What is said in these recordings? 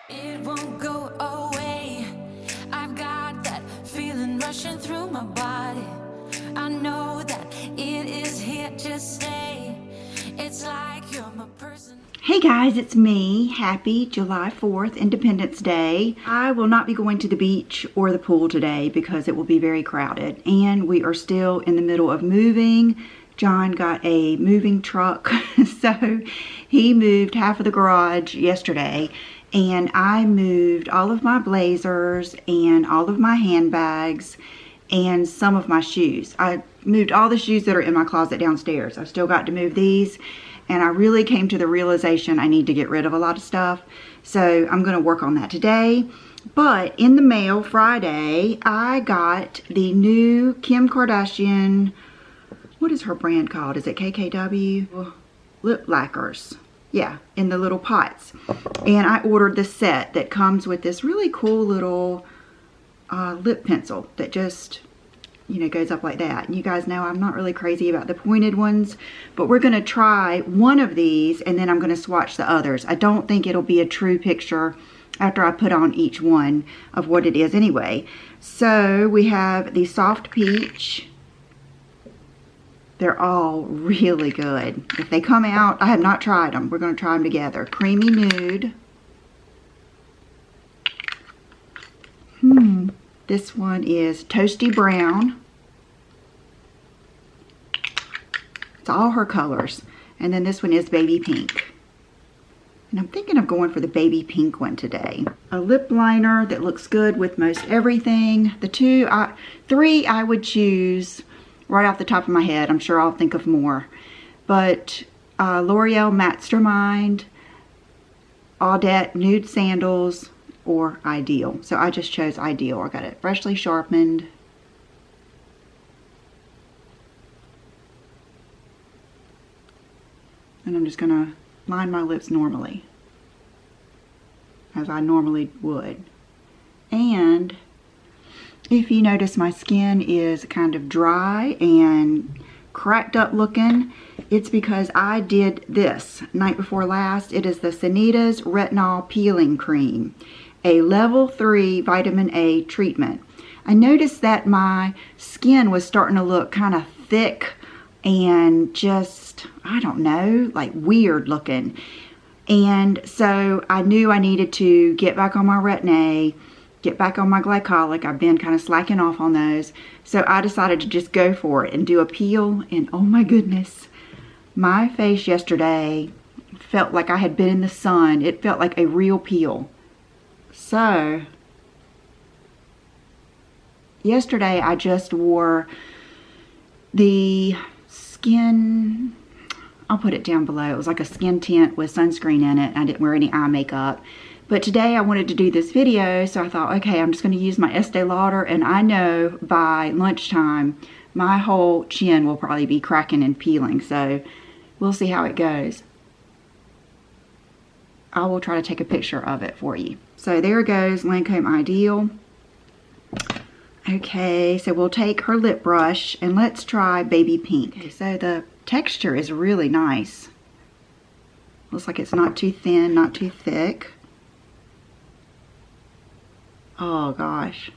It won't go away. I've got that feeling rushing through my body. I know that it is here to stay. It's like you're my person. Hey guys, it's me. Happy July 4th, Independence Day. I will not be going to the beach or the pool today because it will be very crowded. And we are still in the middle of moving. John got a moving truck, so he moved half of the garage yesterday. And I moved all of my blazers and all of my handbags and some of my shoes. I moved all the shoes that are in my closet downstairs. I've still got to move these. And I really came to the realization I need to get rid of a lot of stuff. So I'm going to work on that today. But in the mail Friday, I got the new Kim Kardashian, what is her brand called? Is it KKW? Lip lacquers. Yeah, in the little pots. And I ordered the set that comes with this really cool little lip pencil that just, you know, goes up like that. And you guys know I'm not really crazy about the pointed ones, but we're going to try one of these and then I'm going to swatch the others. I don't think it'll be a true picture after I put on each one of what it is anyway. So we have the soft peach. They're all really good. If they come out, I have not tried them. We're going to try them together. Creamy nude. This one is toasty brown. It's all her colors. And then this one is baby pink. And I'm thinking of going for the baby pink one today. A lip liner that looks good with most everything. The three I would choose right off the top of my head. I'm sure I'll think of more. But L'Oreal Mastermind, Audette Nude Sandals, or Ideal. So I just chose Ideal. I got it freshly sharpened. And I'm just going to line my lips normally, as I normally would. And if you notice, my skin is kind of dry and cracked up looking. It's because I did this night before last. It is the Sanita's Retinol Peeling Cream, a level 3 vitamin A treatment. I noticed that my skin was starting to look kind of thick and just, I don't know, like weird looking. And so I knew I needed to get back on my Retin-A, get back on my glycolic. I've been kind of slacking off on those. So I decided to just go for it and do a peel. And oh my goodness, my face yesterday felt like I had been in the sun. It felt like a real peel. So yesterday I just wore the skin, I'll put it down below. It was like a skin tint with sunscreen in it. I didn't wear any eye makeup. But today I wanted to do this video, so I thought, okay, I'm just going to use my Estee Lauder, and I know by lunchtime my whole chin will probably be cracking and peeling, so we'll see how it goes. I will try to take a picture of it for you. So there goes Lancome Ideal. Okay, so we'll take her lip brush and let's try baby pink. Okay, so the texture is really nice. Looks like it's not too thin, not too thick. Oh gosh,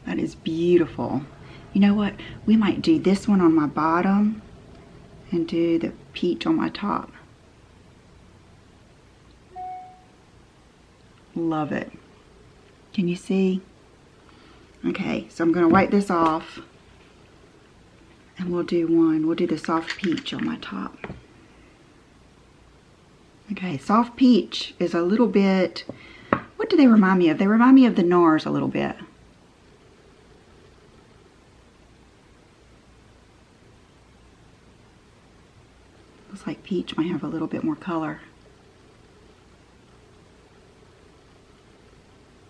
that is beautiful. You know what? We might do this one on my bottom and do the peach on my top. Love it. Can you see? Okay, so I'm going to wipe this off and we'll do one. We'll do the soft peach on my top. Okay, soft peach is a little bit, what do they remind me of? They remind me of the NARS a little bit. Looks like peach might have a little bit more color.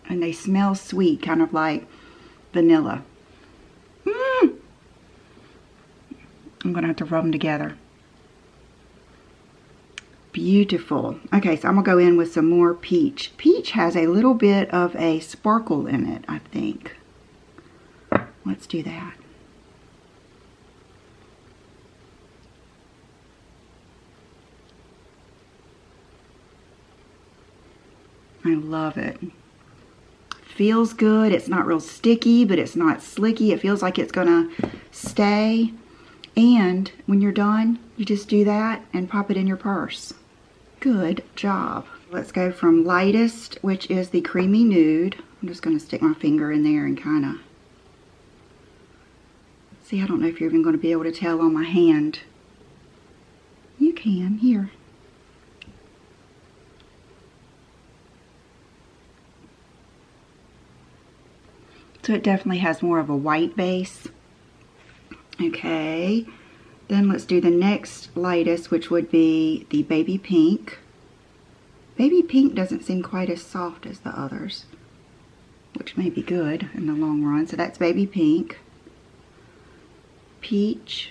And they smell sweet, kind of like vanilla. I'm going to have to rub them together. Beautiful. Okay, so I'm going to go in with some more peach. Peach has a little bit of a sparkle in it, I think. Let's do that. I love it. Feels good. It's not real sticky, but it's not slicky. It feels like it's gonna stay. And when you're done, you just do that and pop it in your purse. Good job. Let's go from lightest, which is the creamy nude. I'm just gonna stick my finger in there and kind of see. I don't know if you're even going to be able to tell on my hand. You can, here. So it definitely has more of a white base. Okay, then let's do the next lightest, which would be the baby pink. Baby pink doesn't seem quite as soft as the others, which may be good in the long run. So that's baby pink. Peach.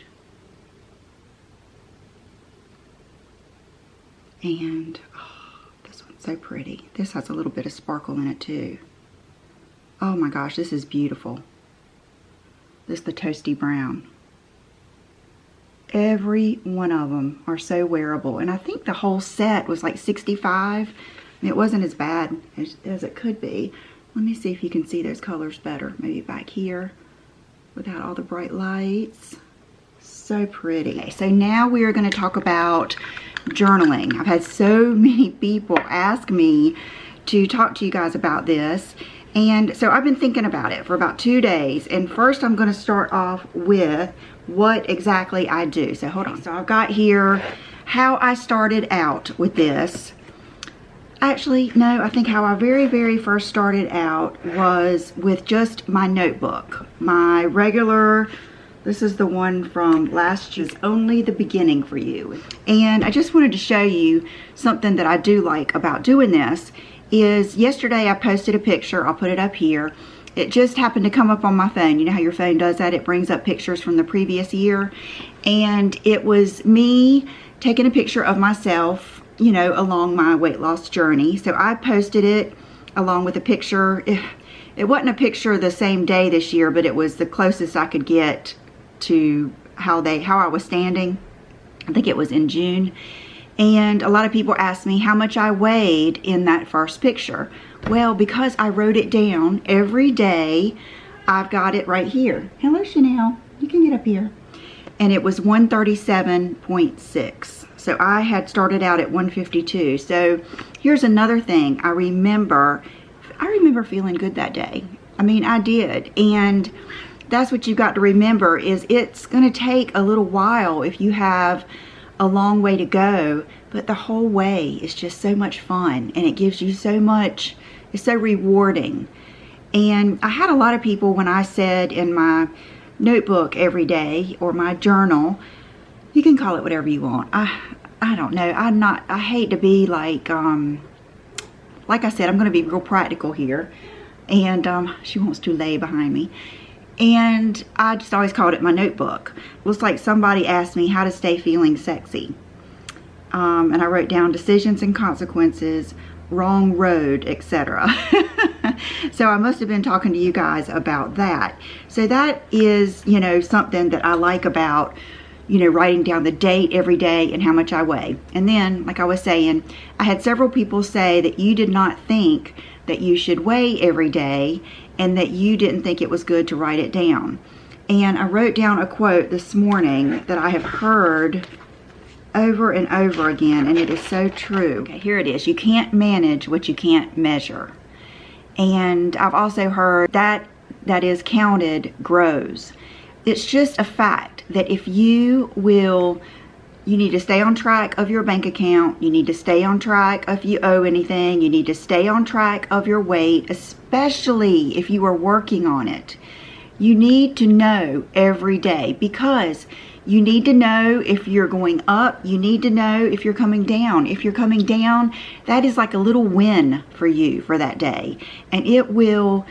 And oh, this one's so pretty. This has a little bit of sparkle in it too. Oh my gosh, this is beautiful. This is the toasty brown. Every one of them are so wearable. And I think the whole set was like $65. It wasn't as bad as it could be. Let me see if you can see those colors better. Maybe back here without all the bright lights. So pretty. Okay, so now we are going to talk about journaling. I've had so many people ask me to talk to you guys about this. And so I've been thinking about it for about 2 days. And first I'm going to start off with what exactly I do. So hold on. So I've got here how I started out with this. Actually, no, I think how I very first started out was with just my notebook. My regular, this is the one from last year's Only the Beginning for You. And I just wanted to show you something that I do like about doing this. Is yesterday I posted a picture. I'll put it up here. It just happened to come up on my phone. You know how your phone does that? It brings up pictures from the previous year. And it was me taking a picture of myself, you know, along my weight loss journey. So I posted it along with a picture. It wasn't a picture the same day this year, but it was the closest I could get to how I was standing. I think it was in June. And a lot of people asked me how much I weighed in that first picture. Well, because I wrote it down every day, I've got it right here. Hello, Chanel. You can get up here. And it was 137.6. So I had started out at 152. So here's another thing. I remember feeling good that day. I mean, I did. And that's what you've got to remember is it's going to take a little while if you have a long way to go, but the whole way is just so much fun and it gives you so much, it's so rewarding. And I had a lot of people when I said in my notebook every day or my journal, you can call it whatever you want. I don't know. I hate to be like I said, I'm going to be real practical here. And she wants to lay behind me. And I just always called it my notebook. It was like somebody asked me how to stay feeling sexy. And I wrote down decisions and consequences, wrong road, etc. So I must have been talking to you guys about that. So that is, you know, something that I like about, you know, writing down the date every day and how much I weigh. And then, like I was saying, I had several people say that you did not think that you should weigh every day and that you didn't think it was good to write it down. And I wrote down a quote this morning that I have heard over and over again, and it is so true. Okay, here it is. You can't manage what you can't measure. And I've also heard that is counted grows. It's just a fact that if you need to stay on track of your bank account, you need to stay on track if you owe anything, you need to stay on track of your weight, especially if you are working on it. You need to know every day, because you need to know if you're going up, you need to know if you're coming down. If you're coming down, that is like a little win for you for that day. And it will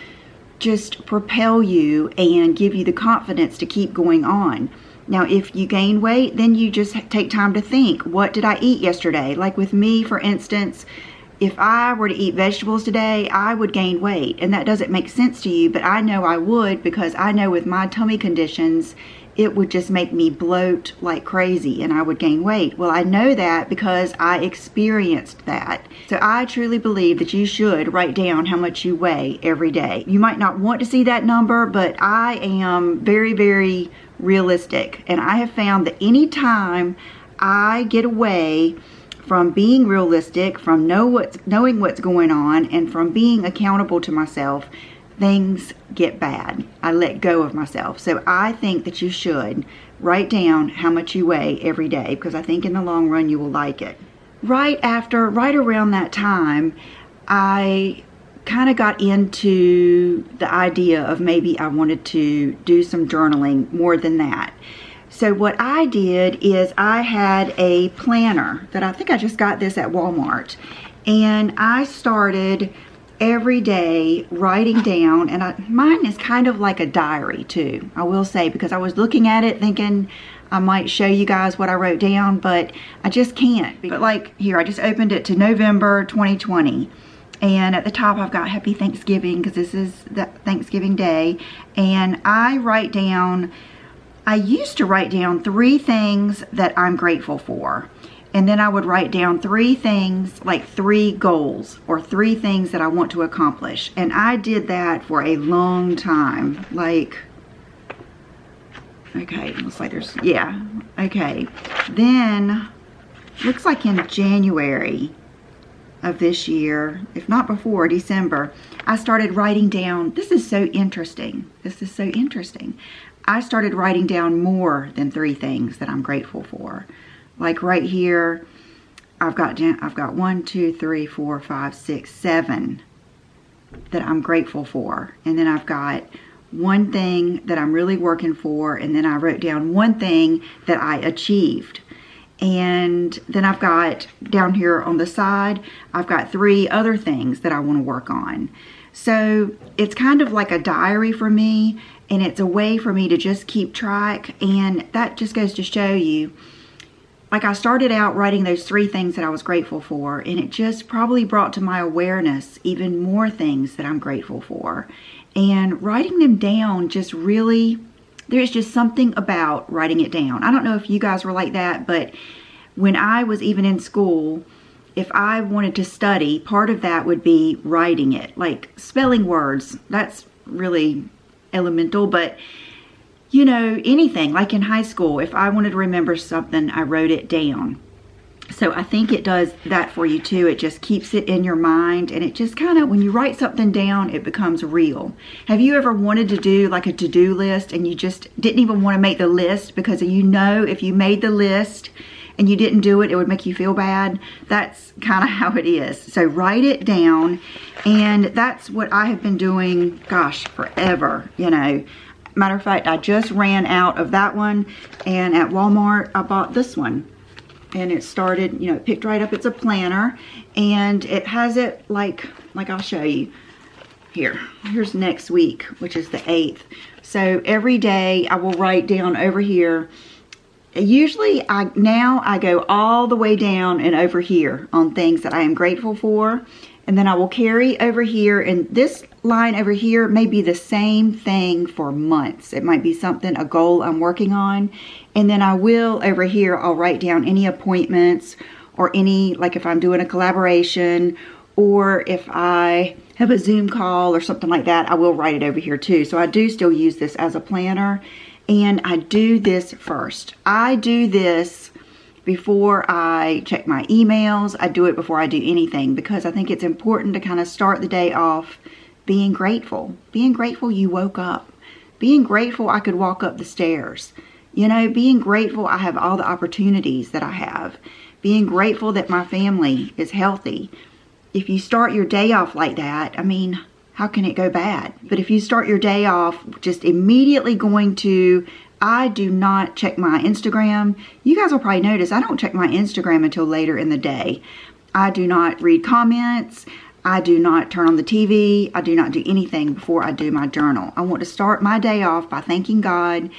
just propel you and give you the confidence to keep going on. Now, if you gain weight, then you just take time to think, what did I eat yesterday? Like with me, for instance, if I were to eat vegetables today, I would gain weight. And that doesn't make sense to you, but I know I would, because I know with my tummy conditions, it would just make me bloat like crazy and I would gain weight. Well, I know that because I experienced that. So I truly believe that you should write down how much you weigh every day. You might not want to see that number, but I am very, very realistic. And I have found that anytime I get away from being realistic, from knowing what's going on, and from being accountable to myself, things get bad. I let go of myself. So I think that you should write down how much you weigh every day, because I think in the long run you will like it. Right around that time, I kind of got into the idea of maybe I wanted to do some journaling more than that. So what I did is I had a planner that I think I just got this at Walmart, and I started every day writing down, and mine is kind of like a diary too, I will say, because I was looking at it thinking I might show you guys what I wrote down, but I just can't. But like here, I just opened it to November 2020, and at the top I've got Happy Thanksgiving, because this is the Thanksgiving day, and I used to write down 3 things that I'm grateful for. And then I would write down 3 things, like 3 goals or 3 things that I want to accomplish. And I did that for a long time. Like, okay, looks like there's, yeah, okay. Then, looks like in January of this year, if not before, December, I started writing down, this is so interesting. This is so interesting. I started writing down more than 3 things that I'm grateful for. Like right here, I've got 1, 2, 3, 4, 5, 6, 7 that I'm grateful for. And then I've got 1 thing that I'm really working for, and then I wrote down 1 thing that I achieved. And then I've got down here on the side, I've got 3 other things that I want to work on. So it's kind of like a diary for me, and it's a way for me to just keep track. And that just goes to show you, like, I started out writing those 3 things that I was grateful for, and it just probably brought to my awareness even more things that I'm grateful for. And writing them down just really, there's just something about writing it down. I don't know if you guys were like that, but when I was even in school, if I wanted to study, part of that would be writing it. Like spelling words, that's really elemental, but you know, anything, like in high school, if I wanted to remember something, I wrote it down. So I think it does that for you too. It just keeps it in your mind, and it just kind of, when you write something down, it becomes real. Have you ever wanted to do like a to-do list and you just didn't even want to make the list because you know if you made the list and you didn't do it, it would make you feel bad? That's kind of how it is. So write it down, and that's what I have been doing, gosh, forever, you know. Matter of fact, I just ran out of that one, and at Walmart I bought this one, and it started, you know, it picked right up. It's a planner, and it has it like I'll show you here. Here's next week, which is the 8th. So every day I will write down over here. Usually now I go all the way down and over here on things that I am grateful for. And then I will carry over here, and this line over here may be the same thing for months. It might be something, a goal I'm working on. And then I will, over here, I'll write down any appointments or any, like if I'm doing a collaboration, or if I have a Zoom call or something like that, I will write it over here too. So I do still use this as a planner, and I do this first. I do this before I check my emails. I do it before I do anything, because I think it's important to kind of start the day off being grateful. Being grateful you woke up. Being grateful I could walk up the stairs. You know, being grateful I have all the opportunities that I have. Being grateful that my family is healthy. If you start your day off like that, I mean, how can it go bad? But if you start your day off just immediately going to, I do not check my Instagram. You guys will probably notice I don't check my Instagram until later in the day. I do not read comments. I do not turn on the TV. I do not do anything before I do my journal. I want to start my day off by thanking God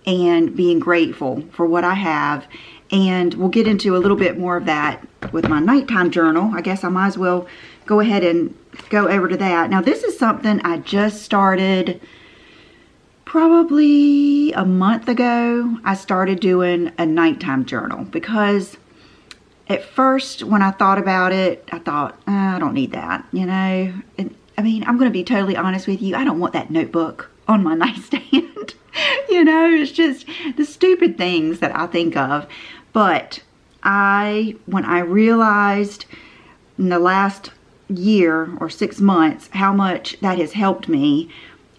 and being grateful for what I have. And we'll get into a little bit more of that with my nighttime journal. I guess I might as well go ahead and go over to that. Now, this is something I just started probably a month ago, I started doing a nighttime journal because at first when I thought about it, I thought, I don't need that, you know. And, I mean, I'm going to be totally honest with you. I don't want that notebook on my nightstand. You know, it's just the stupid things that I think of. But when I realized in the last year or 6 months how much that has helped me,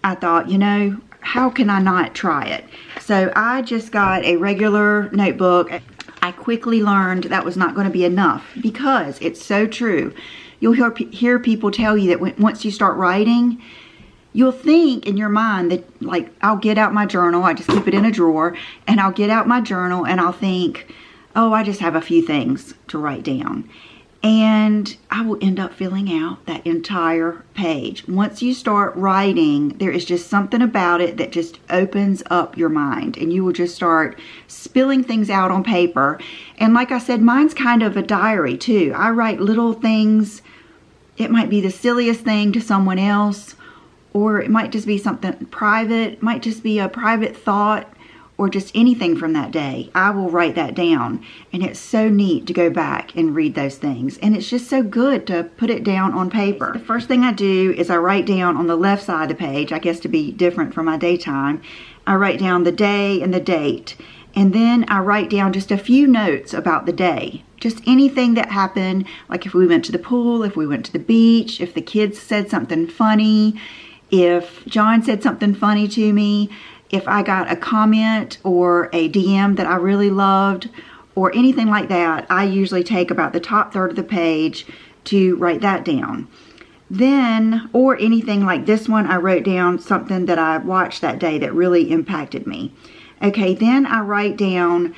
I thought, you know, how can I not try it? So I just got a regular notebook. I quickly learned that was not going to be enough because it's so true. You'll hear people tell you that once you start writing, you'll think in your mind that, like, I'll get out my journal, I just keep it in a drawer, and I'll get out my journal and I'll think, oh, I just have a few things to write down. And I will end up filling out that entire page. Once you start writing, there is just something about it that just opens up your mind, and you will just start spilling things out on paper. And like I said, mine's kind of a diary too. I write little things. It might be the silliest thing to someone else, or it might just be something private, it might just be a private thought, or just anything from that day. I will write that down, and it's so neat to go back and read those things, and it's just so good to put it down on paper. The first thing I do is I write down on the left side of the page, I guess to be different from my daytime, I write down the day and the date, and then I write down just a few notes about the day. Just anything that happened, like if we went to the pool, if we went to the beach, if the kids said something funny, if John said something funny to me, if I got a comment or a DM that I really loved or anything like that, I usually take about the top third of the page to write that down. Then, or anything like this one, I wrote down something that I watched that day that really impacted me. Okay, then I write down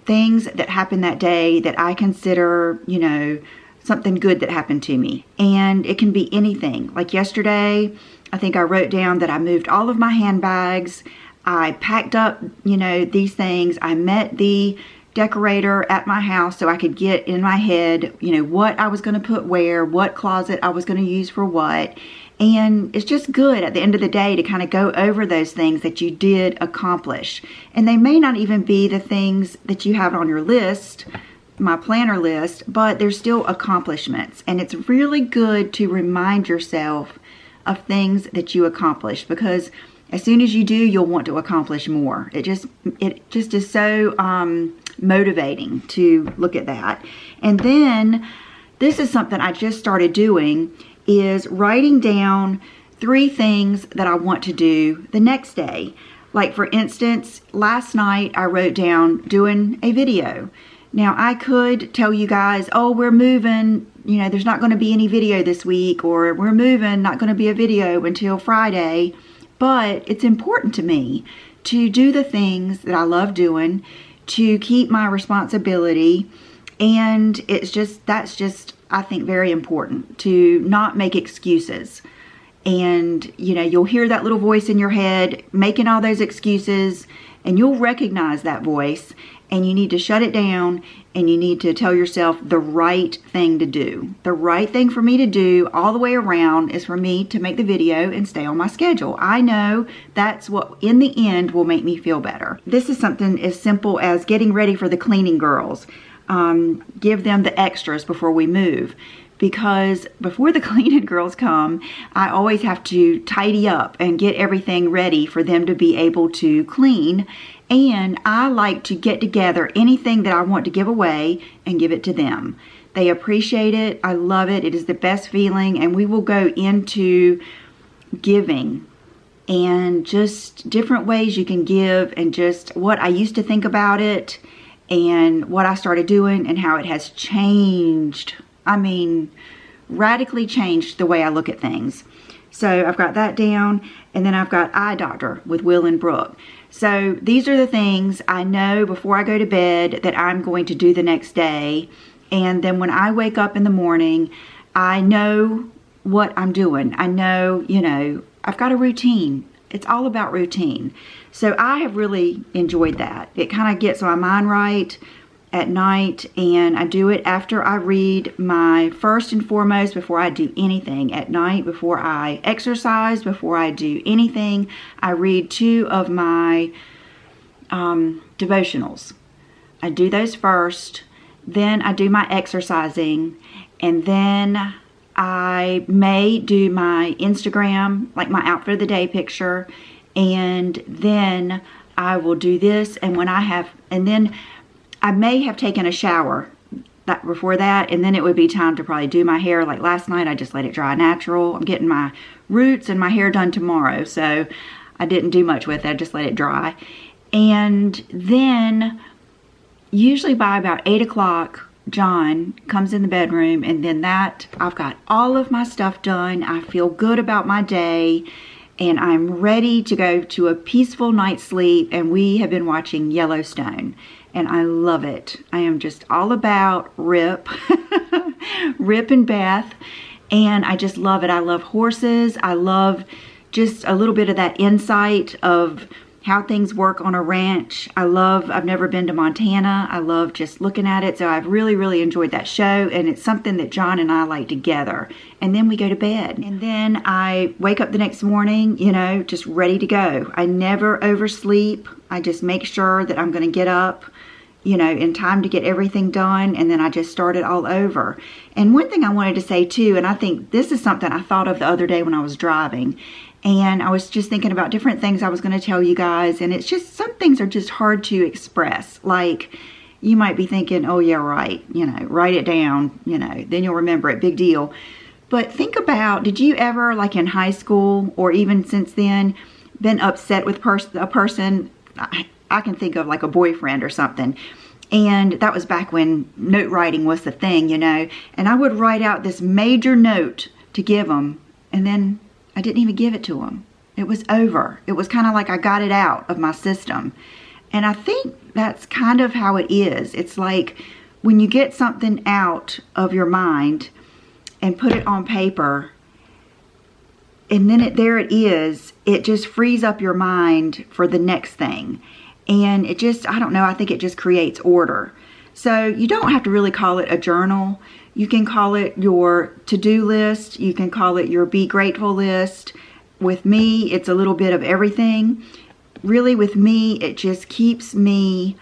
things that happened that day that I consider, you know, something good that happened to me. And it can be anything. Like yesterday, I think I wrote down that I moved all of my handbags. I packed up, you know, these things. I met the decorator at my house so I could get in my head, you know, what I was going to put where, what closet I was going to use for what. And it's just good at the end of the day to kind of go over those things that you did accomplish. And they may not even be the things that you have on your list, my planner list, but they're still accomplishments. And it's really good to remind yourself of things that you accomplished, because as soon as you do, you'll want to accomplish more. It just is so motivating to look at that. And then this is something I just started doing, is writing down 3 things that I want to do the next day. Like for instance, last night I wrote down doing a video. Now I could tell you guys, oh, we're moving, you know, there's not going to be any video this week, or we're moving, not going to be a video until Friday. But it's important to me to do the things that I love doing, to keep my responsibility, and that's just I think very important to not make excuses. And you know, you'll hear that little voice in your head making all those excuses, and you'll recognize that voice, and you need to shut it down, and you need to tell yourself the right thing to do. The right thing for me to do all the way around is for me to make the video and stay on my schedule. I know that's what in the end will make me feel better. This is something as simple as getting ready for the cleaning girls. Give them the extras before we move, because before the cleaning girls come, I always have to tidy up and get everything ready for them to be able to clean. And I like to get together anything that I want to give away and give it to them. They appreciate it. I love it. It is the best feeling. And we will go into giving and just different ways you can give, and just what I used to think about it and what I started doing and how it has changed. I mean, radically changed the way I look at things. So I've got that down, and then I've got Eye Doctor with Will and Brooke. So these are the things I know before I go to bed that I'm going to do the next day. And then when I wake up in the morning, I know what I'm doing. I know, you know, I've got a routine. It's all about routine. So I have really enjoyed that. It kind of gets my mind right, at night, and I do it after I read my, first and foremost, before I do anything at night, before I exercise, before I do anything, I read 2 of my devotionals. I do those first, then I do my exercising, and then I may do my Instagram, like my outfit of the day picture, and then I will do this, and then I may have taken a shower before that, and then it would be time to probably do my hair. Like last night, I just let it dry natural. I'm getting my roots and my hair done tomorrow, so I didn't do much with it. I just let it dry. And then usually by about 8 o'clock, John comes in the bedroom, and then I've got all of my stuff done. I feel good about my day, and I'm ready to go to a peaceful night's sleep, and we have been watching Yellowstone, and I love it. I am just all about Rip, Rip and Beth, and I just love it. I love horses. I love just a little bit of that insight of how things work on a ranch. I've never been to Montana. I love just looking at it. So I've really, really enjoyed that show, and it's something that John and I like together. And then we go to bed, and then I wake up the next morning, you know, just ready to go. I never oversleep. I just make sure that I'm going to get up, you know, in time to get everything done, and then I just start it all over. And one thing I wanted to say too, and I think this is something I thought of the other day when I was driving, and I was just thinking about different things I was going to tell you guys, and it's just, some things are just hard to express. Like, you might be thinking, oh yeah, right, you know, write it down, you know, then you'll remember it, big deal. But think about, did you ever, like in high school, or even since then, been upset with a person? I can think of like a boyfriend or something. And that was back when note writing was the thing, you know. And I would write out this major note to give them, and then I didn't even give it to them. It was over. It was kind of like I got it out of my system. And I think that's kind of how it is. It's like when you get something out of your mind and put it on paper, and then there it is, it just frees up your mind for the next thing. And it just, I don't know, I think it just creates order. So you don't have to really call it a journal. You can call it your to-do list. You can call it your be grateful list. With me, it's a little bit of everything. Really, with me, it just keeps me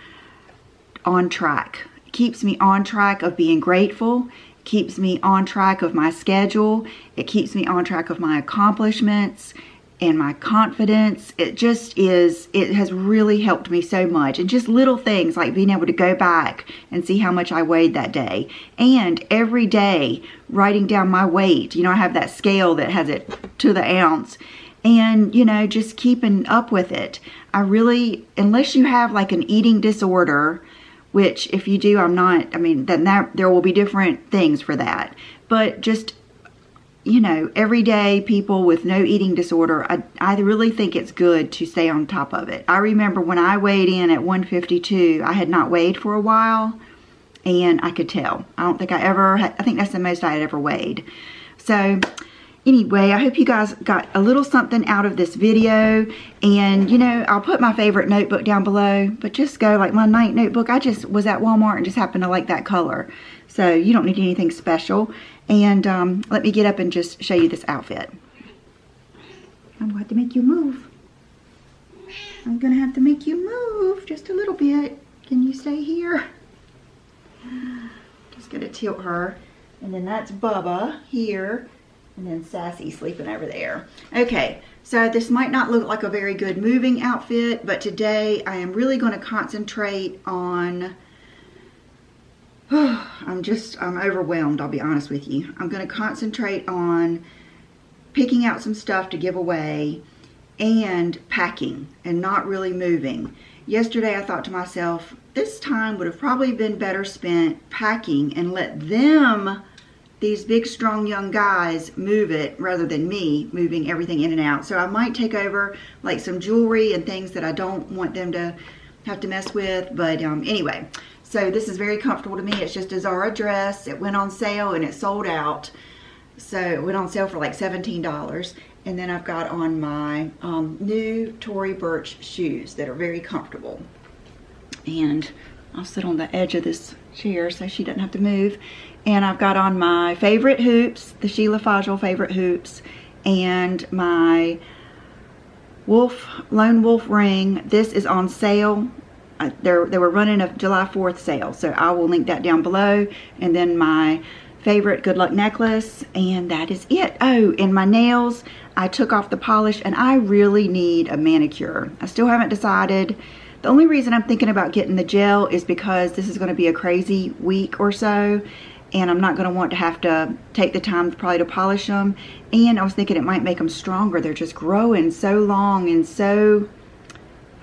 on track. It keeps me on track of being grateful. It keeps me on track of my schedule. It keeps me on track of my accomplishments and my confidence. It just is, it has really helped me so much. And just little things like being able to go back and see how much I weighed that day. And every day writing down my weight. You know, I have that scale that has it to the ounce. And, you know, just keeping up with it. I really, unless you have like an eating disorder, which if you do, then there will be different things for that. But just, you know, everyday people with no eating disorder, I really think it's good to stay on top of it. I remember when I weighed in at 152, I had not weighed for a while, and I could tell. I don't think I think that's the most I had ever weighed. So anyway, I hope you guys got a little something out of this video. And, you know, I'll put my favorite notebook down below, but just go, like my night notebook, I just was at Walmart and just happened to like that color. So you don't need anything special. And let me get up and just show you this outfit. I'm going to make you move. I'm going to have to make you move just a little bit. Can you stay here? Just going to tilt her. And then that's Bubba here. And then Sassy sleeping over there. Okay, so this might not look like a very good moving outfit, but today I am really going to concentrate on... I'm overwhelmed, I'll be honest with you. I'm going to concentrate on picking out some stuff to give away and packing and not really moving. Yesterday I thought to myself, this time would have probably been better spent packing and let them, these big strong young guys, move it rather than me moving everything in and out. So I might take over like some jewelry and things that I don't want them to have to mess with. But anyway. So this is very comfortable to me. It's just a Zara dress. It went on sale and it sold out. So it went on sale for like $17. And then I've got on my new Tory Burch shoes that are very comfortable. And I'll sit on the edge of this chair so she doesn't have to move. And I've got on my favorite hoops, the Sheila Fajl favorite hoops, and my Lone Wolf ring. This is on sale. They were running a July 4th sale, so I will link that down below. And then my favorite Good Luck necklace, and that is it. Oh, and my nails, I took off the polish, and I really need a manicure. I still haven't decided. The only reason I'm thinking about getting the gel is because this is going to be a crazy week or so, and I'm not going to want to have to take the time probably to polish them. And I was thinking it might make them stronger. They're just growing so long and so,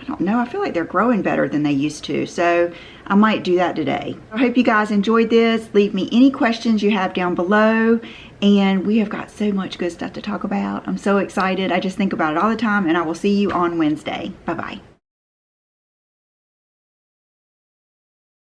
I don't know, I feel like they're growing better than they used to. So I might do that today. I hope you guys enjoyed this. Leave me any questions you have down below. And we have got so much good stuff to talk about. I'm so excited. I just think about it all the time, and I will see you on Wednesday. Bye-bye.